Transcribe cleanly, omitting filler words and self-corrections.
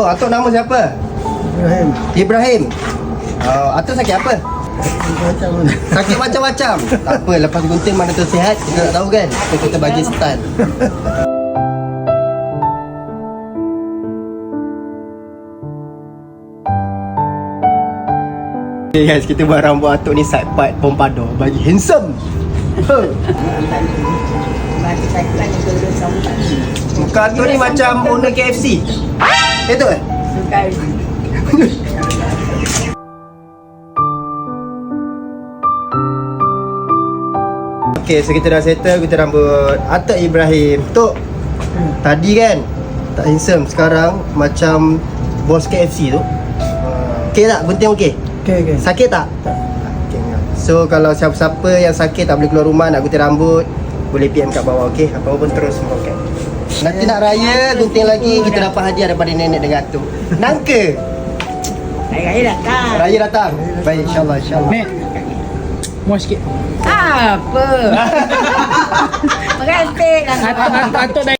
Atuk nama siapa? Ibrahim. Ibrahim. Atuk sakit apa? Macam mana? Sakit macam-macam. Tak apa, lepas gunting mana tu sihat, kita tak tahu kan. So, kita bagi stun. Okay guys, kita buat rambut atuk ni side part pompadour bagi handsome. Muka atuk ni macam owner KFC. Itu eh? Okay, so kita dah settle gunting rambut Atuk Ibrahim. Tok, tadi kan tak handsome, sekarang macam bos KFC tu. Okay tak? Gunting okey? Okey. Sakit tak? Okay. So kalau siapa-siapa yang sakit tak boleh keluar rumah nak gunting rambut, boleh PM kat bawah, okey? Apa-apa pun terus makan. Nanti nak raya gunting lagi, kita dapat hadiah daripada nenek dengan atuk. Nangka. Raya datang. Raya datang. Baik, insya-Allah. Nek. Muat sikit. Apa? Terima kasih. Atuk dah